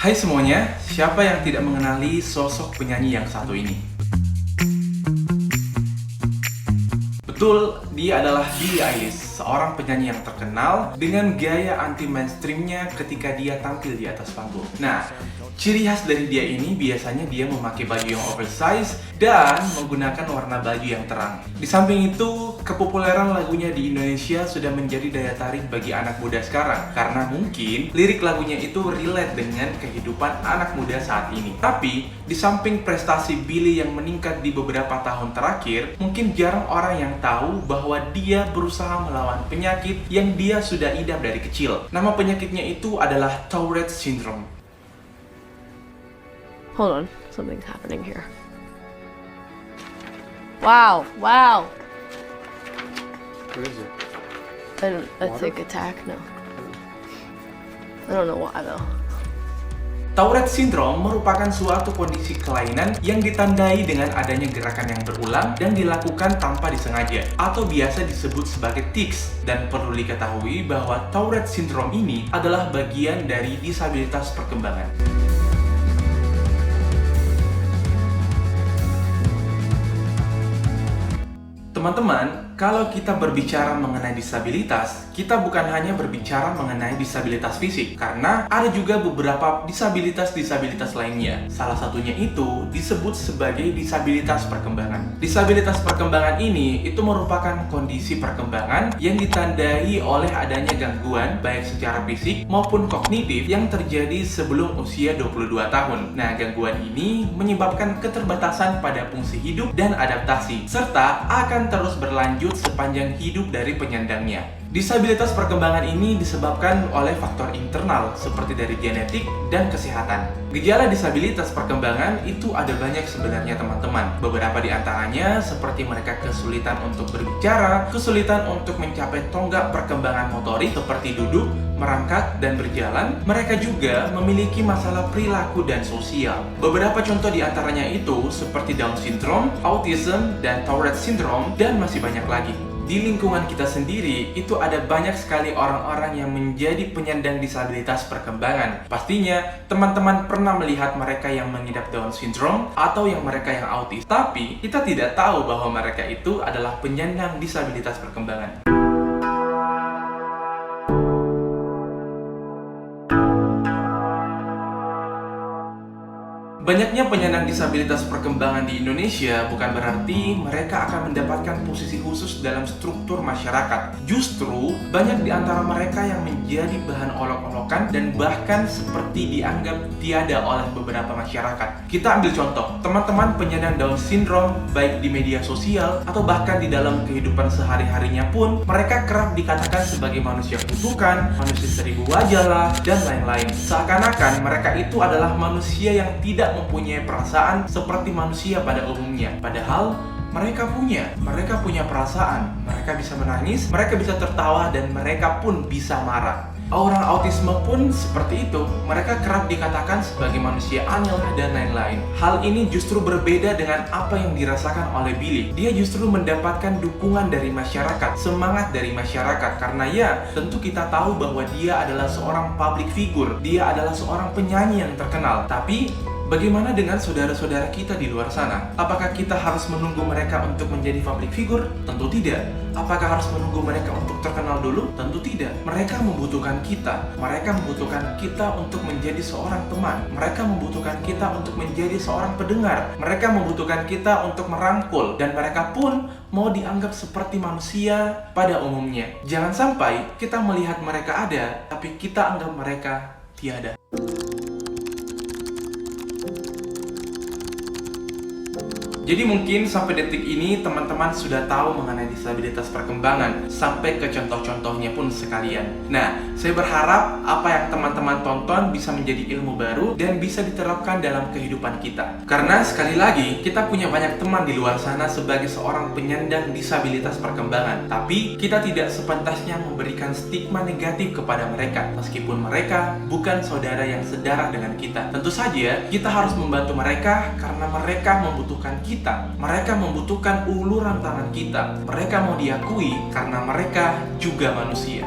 Hai semuanya, siapa yang tidak mengenali sosok penyanyi yang satu ini? Betul, dia adalah Billie Eilish, seorang penyanyi yang terkenal dengan gaya anti-mainstreamnya ketika dia tampil di atas panggung. Nah, ciri khas dari dia ini biasanya dia memakai baju yang oversize dan menggunakan warna baju yang terang. Di samping itu, kepopuleran lagunya di Indonesia sudah menjadi daya tarik bagi anak muda sekarang karena mungkin lirik lagunya itu relate dengan kehidupan anak muda saat ini. Tapi, di samping prestasi Billie yang meningkat di beberapa tahun terakhir, mungkin jarang orang yang tahu bahwa dia berusaha melawan penyakit yang dia sudah idap dari kecil. Nama penyakitnya itu adalah Tourette Syndrome. Hold on, something's happening here. Wow. What is it? A Water? sick attack? No. I don't know why though. Tourette Syndrome merupakan suatu kondisi kelainan yang ditandai dengan adanya gerakan yang berulang dan dilakukan tanpa disengaja, atau biasa disebut sebagai tics. Dan perlu diketahui bahwa Tourette Syndrome ini adalah bagian dari disabilitas perkembangan. Teman-teman, kalau kita berbicara mengenai disabilitas, kita bukan hanya berbicara mengenai disabilitas fisik, karena ada juga beberapa disabilitas lainnya. Salah satunya itu disebut sebagai disabilitas perkembangan. Disabilitas perkembangan ini itu merupakan kondisi perkembangan yang ditandai oleh adanya gangguan baik secara fisik maupun kognitif yang terjadi sebelum usia 22 tahun. Nah, gangguan ini menyebabkan keterbatasan pada fungsi hidup dan adaptasi, serta akan terus berlanjut sepanjang hidup dari penyandangnya. Disabilitas perkembangan ini disebabkan oleh faktor internal seperti dari genetik dan kesehatan. Gejala disabilitas perkembangan itu ada banyak sebenarnya teman-teman. Beberapa di antaranya seperti mereka kesulitan untuk berbicara, kesulitan untuk mencapai tonggak perkembangan motorik seperti duduk, merangkak, dan berjalan. Mereka juga memiliki masalah perilaku dan sosial. Beberapa contoh di antaranya itu seperti Down syndrome, autism, dan Tourette syndrome, dan masih banyak lagi. Di lingkungan kita sendiri, itu ada banyak sekali orang-orang yang menjadi penyandang disabilitas perkembangan. Pastinya, teman-teman pernah melihat mereka yang mengidap Down syndrome atau yang mereka yang autis. Tapi, kita tidak tahu bahwa mereka itu adalah penyandang disabilitas perkembangan. Banyaknya penyandang disabilitas perkembangan di Indonesia bukan berarti mereka akan mendapatkan posisi khusus dalam struktur masyarakat. Justru, banyak di antara mereka yang menjadi bahan olok-olokan dan bahkan seperti dianggap tiada oleh beberapa masyarakat. Kita ambil contoh, teman-teman penyandang Down syndrome baik di media sosial atau bahkan di dalam kehidupan sehari-harinya pun, mereka kerap dikatakan sebagai manusia kutukan, manusia seribu wajah lah, dan lain-lain. Seakan-akan mereka itu adalah manusia yang tidak mempunyai perasaan seperti manusia pada umumnya. Padahal mereka punya perasaan. Mereka bisa menangis, mereka bisa tertawa, dan mereka pun bisa marah. Orang autisme pun seperti itu. Mereka kerap dikatakan sebagai manusia aneh dan lain-lain. Hal ini justru berbeda dengan apa yang dirasakan oleh Billie. Dia justru mendapatkan dukungan dari masyarakat, semangat dari masyarakat, karena ya, tentu kita tahu bahwa dia adalah seorang public figure. Dia adalah seorang penyanyi yang terkenal. Tapi bagaimana dengan saudara-saudara kita di luar sana? Apakah kita harus menunggu mereka untuk menjadi public figure? Tentu tidak. Apakah harus menunggu mereka untuk terkenal dulu? Tentu tidak. Mereka membutuhkan kita. Mereka membutuhkan kita untuk menjadi seorang teman. Mereka membutuhkan kita untuk menjadi seorang pendengar. Mereka membutuhkan kita untuk merangkul. Dan mereka pun mau dianggap seperti manusia pada umumnya. Jangan sampai kita melihat mereka ada, tapi kita anggap mereka tiada. Jadi mungkin sampai detik ini teman-teman sudah tahu mengenai disabilitas perkembangan sampai ke contoh-contohnya pun sekalian. Nah, saya berharap apa yang teman-teman tonton bisa menjadi ilmu baru dan bisa diterapkan dalam kehidupan kita. Karena sekali lagi, kita punya banyak teman di luar sana sebagai seorang penyandang disabilitas perkembangan. Tapi kita tidak sepantasnya memberikan stigma negatif kepada mereka meskipun mereka bukan saudara yang sedarah dengan kita. Tentu saja kita harus membantu mereka karena mereka membutuhkan kita. Mereka membutuhkan uluran tangan kita. Mereka mau diakui karena mereka juga manusia.